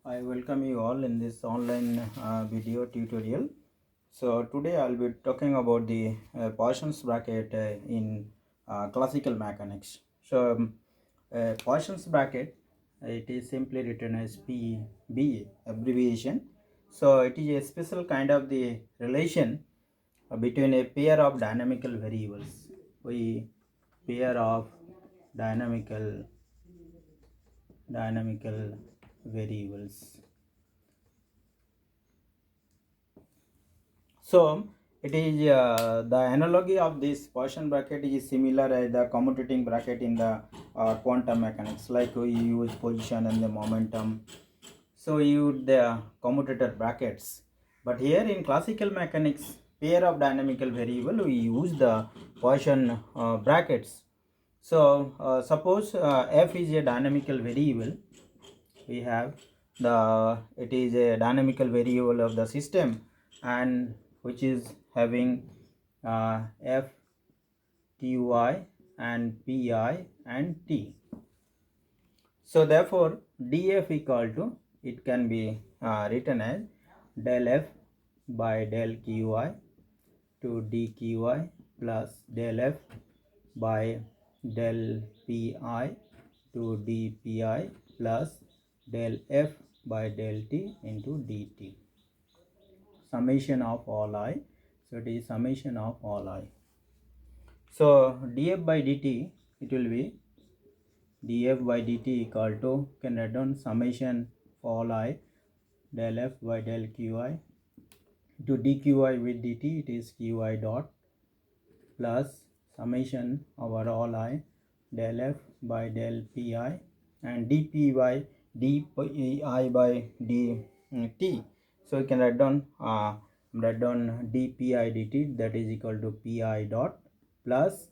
I welcome you all in this online video tutorial. So today I'll be talking about the Poisson's bracket in classical mechanics. Poisson's bracket, it is simply written as PB abbreviation. So it is a special kind of the relation between a pair of dynamical variables. We pair of dynamical variables. So it is the analogy of this Poisson bracket is similar as the commutating bracket in the quantum mechanics, like we use position and the momentum. So we use the commutator brackets. But here in classical mechanics, pair of dynamical variable, we use the Poisson brackets. So suppose f is a dynamical variable. We have it is a dynamical variable of the system, and which is having f, qi and pi and t. So therefore df equal to, it can be written as del f by del qi to dqi plus del f by del pi to dpi plus del f by del t into dt, summation of all I. So it is summation of all I. So df by dt, it will be df by dt equal to, can write down summation of all I del f by del qi to dqi with dt, it is qi dot plus summation over all I del f by del pi and dp by dpi by dt. So you can write down dpi dt, that is equal to pi dot plus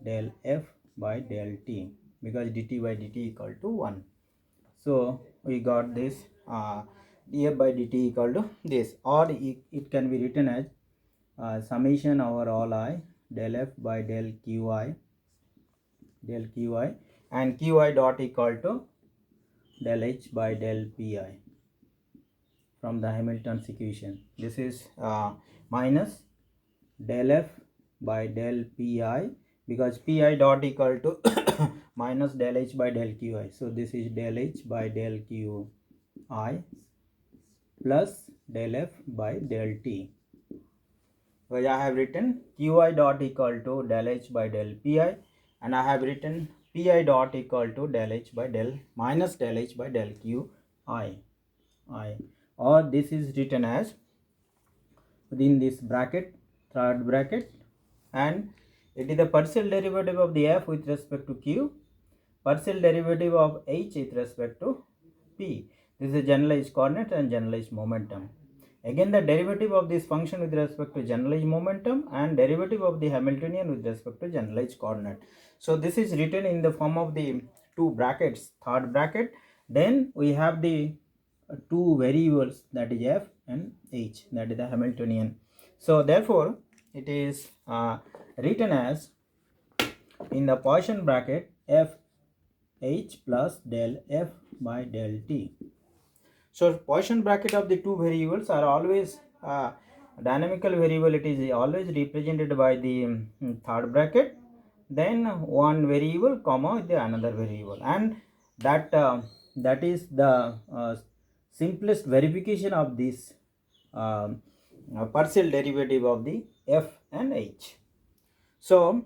del f by del t, because dt by dt equal to 1. So we got this df by dt equal to this, or it can be written as summation over all I del f by del qi and qi dot equal to del h by del pi from the Hamilton's equation. This is minus del f by del pi, because pi dot equal to minus del h by del qi. So this is del h by del qi plus del f by del t. Because I have written qi dot equal to del h by del pi, and I have written pi dot equal to del h by del minus del h by del qi. Or this is written as within this bracket, third bracket, and it is the partial derivative of the f with respect to q, partial derivative of h with respect to p. This is generalized coordinate and generalized momentum. Again, the derivative of this function with respect to generalized momentum and derivative of the Hamiltonian with respect to generalized coordinate. So this is written in the form of the two brackets, third bracket. Then we have the two variables, that is f and h, that is the Hamiltonian. So therefore it is written as in the Poisson bracket f h plus del f by del t. So Poisson bracket of the two variables are always dynamical variable. It is always represented by the third bracket, then one variable comma the another variable, and that is the simplest verification of this partial derivative of the f and h. So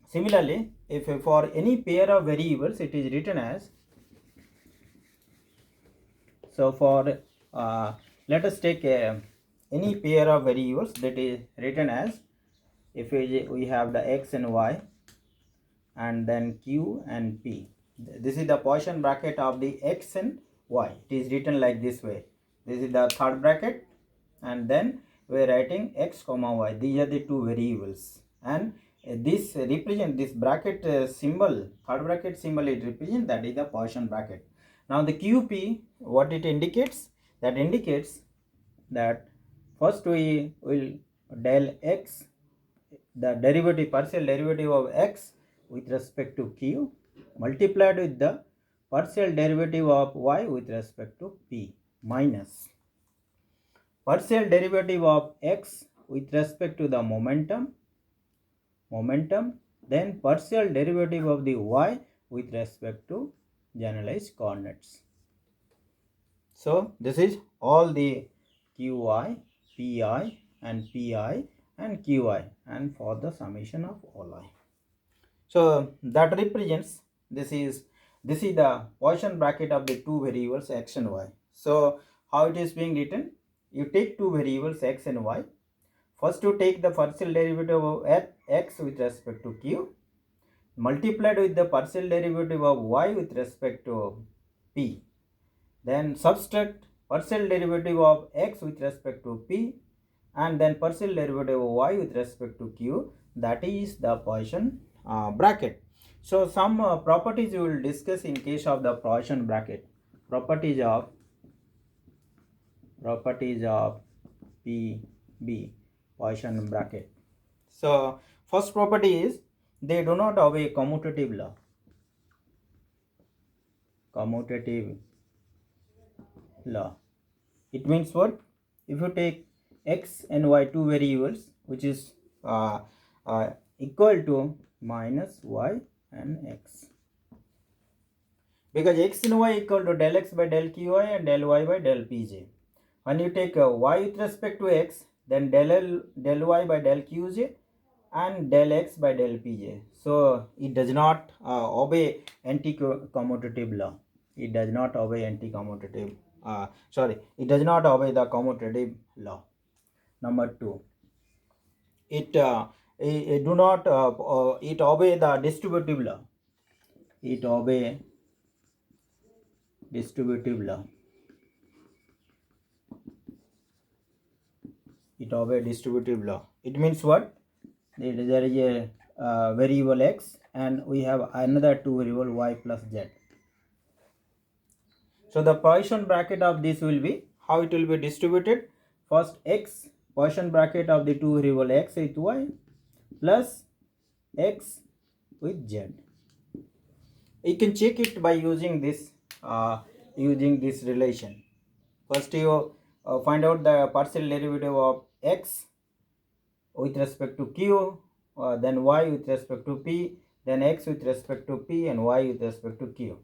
similarly, if for any pair of variables, it is written as, so for let us take any pair of variables that is written as, if we have the x and y and then q and p. This is the Poisson bracket of the x and y. It is written like this way. This is the third bracket, and then we are writing x comma y. These are the two variables, and this represent this bracket symbol, third bracket symbol, it represents, that is the Poisson bracket. Now the qp, what it indicates? That indicates that first we will del x, the derivative, partial derivative of x with respect to q, multiplied with the partial derivative of y with respect to p minus partial derivative of x with respect to the momentum, then partial derivative of the y with respect to generalized coordinates. So this is all the qi, pi and pi and qi, and for the summation of all I. So that represents this is the Poisson bracket of the two variables x and y. So how it is being written? You take two variables x and y. First you take the partial derivative of x with respect to q multiplied with the partial derivative of y with respect to p. Then subtract partial derivative of x with respect to p and then partial derivative of y with respect to q. That is the Poisson bracket. So some properties we will discuss in case of the Poisson bracket. Properties of PB, Poisson bracket. So first property is they do not obey commutative law. It means what? If you take x and y two variables which is equal to minus y and x, because x and y equal to del x by del qi and del y by del pj. When you take y with respect to x, then del y by del qj and del x by del pj. So it does not obey anti-commutative law. It does not obey it does not obey the commutative law. Number two, it do not it obey the distributive law. It obey distributive law. It means what? There is a variable x and we have another two variable y plus z. So the Poisson bracket of this will be, how it will be distributed? First x, Poisson bracket of the two variable x with y plus x with z. You can check it by using this relation. First you find out the partial derivative of x with respect to q, then y with respect to p, then x with respect to p and y with respect to q.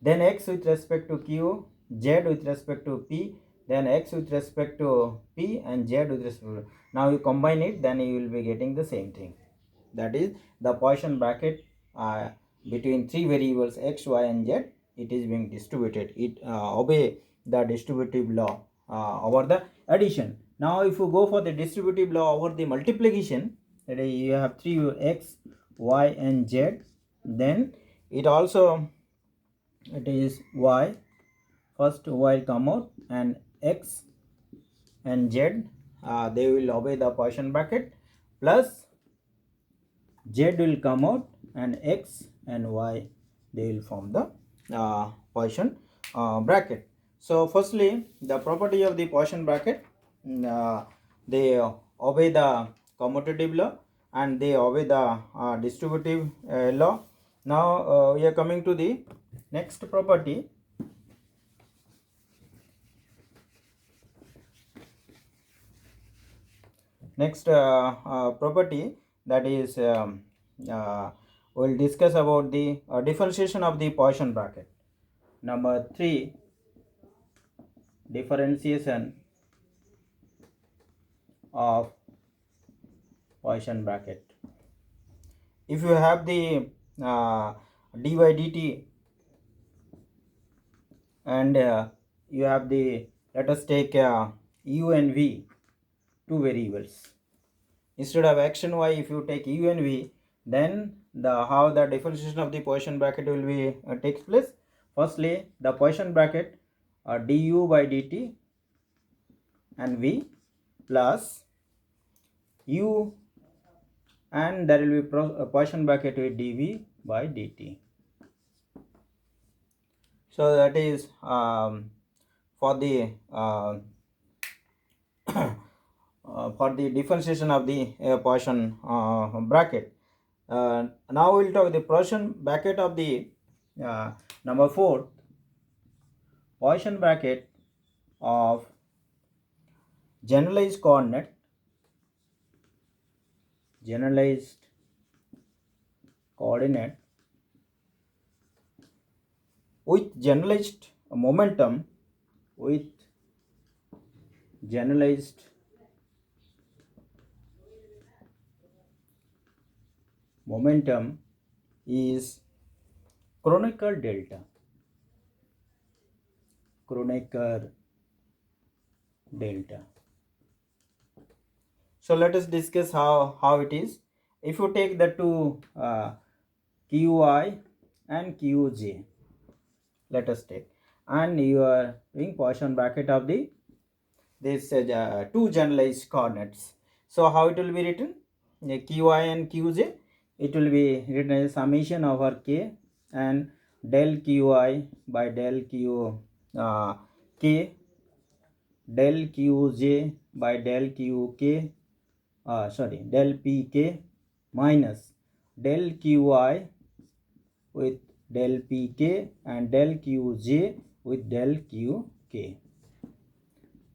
Then x with respect to q, z with respect to p, then x with respect to p and z with respect to. Now you combine it, then you will be getting the same thing. That is the Poisson bracket between three variables x, y and z. It is being distributed. It obey the distributive law over the addition. Now if you go for the distributive law over the multiplication, that is you have three x, y and z, then it also it is y, first y will come out and x and z they will obey the Poisson bracket, plus z will come out and x and y they will form the Poisson bracket. So firstly the property of the Poisson bracket, they obey the commutative law and they obey the distributive law. Now we are coming to the next property. Property, that is we'll discuss about the differentiation of the Poisson bracket. Number 3, differentiation of Poisson bracket. If you have the dy dt and you have the, let us take u and v, two variables. Instead of x and y, if you take u and v, then how the differentiation of the Poisson bracket will be takes place. Firstly, the Poisson bracket du by dt and v plus u, and there will be Poisson bracket with dv by dt. So that is for the for the differentiation of the Poisson bracket. Now we will talk the Poisson bracket of the number 4, Poisson bracket of generalized coordinate with generalized momentum is Kronecker delta. So let us discuss how it is. If you take the two Qi and Qj, let us take, and you are doing Poisson bracket of this two generalized coordinates. So how it will be written? Qi and Qj, it will be written as summation over k and del Qi by del Q k, del Qj by del Qk, del Pk minus del Qi with del Pk and del Qj with del Qk.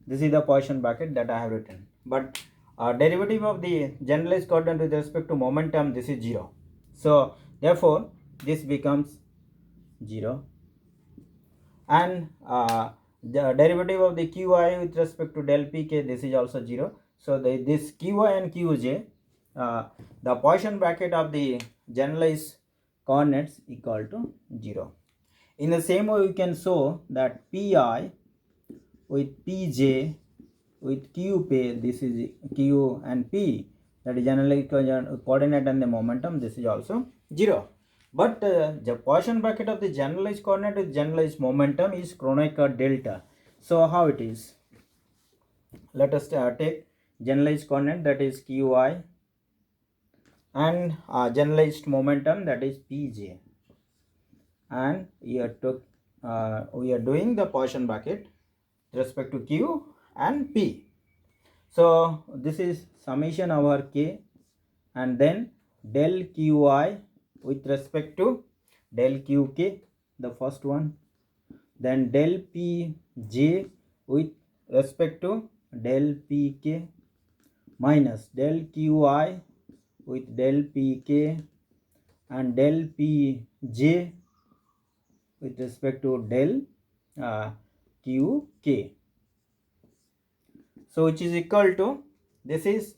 This is the Poisson bracket that I have written. But derivative of the generalized coordinate with respect to momentum, this is 0. So therefore this becomes 0. And the derivative of the Qi with respect to del Pk, this is also 0. So this Qi and Qj, the Poisson bracket of the generalized coordinates equal to 0. In the same way, we can show that Pi with Pj with Qp, this is Q and P, that is generalized coordinate and the momentum, this is also 0. But the Poisson bracket of the generalized coordinate with generalized momentum is Kronecker delta. So how it is? Let us take generalized coordinate, that is Qi, and generalized momentum, that is Pj, and we are doing the Poisson bracket with respect to Q and P. So this is summation over k, and then del Qi with respect to del Qk, the first one, then del Pj with respect to del Pk minus del Qi with del Pk and del Pj with respect to del Qk. So which is equal to, this is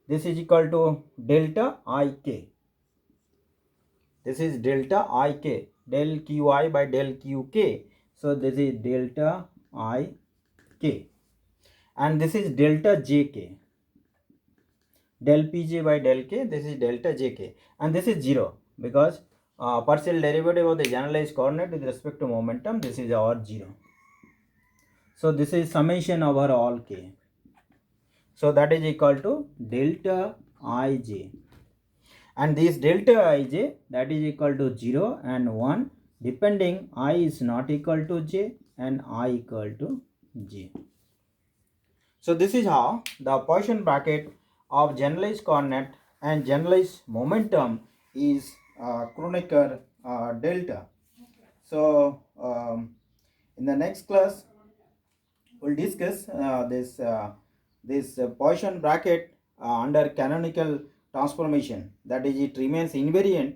equal to delta Ik. This is delta Ik, del Qi by del Qk. So this is delta Ik, and this is delta Jk, del Pj by del K, this is delta Jk, and this is 0 because partial derivative of the generalized coordinate with respect to momentum, this is our 0. So this is summation over all k. So that is equal to delta Ij, and this delta Ij, that is equal to 0 and 1 depending I is not equal to j and I equal to j. So this is how the Poisson bracket of generalized coordinate and generalized momentum is Kronecker delta. So in the next class we'll discuss this Poisson bracket under canonical transformation, that is it remains invariant.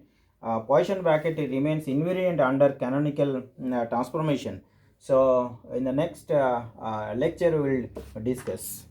Poisson bracket, it remains invariant under canonical transformation. So in the next lecture we will discuss.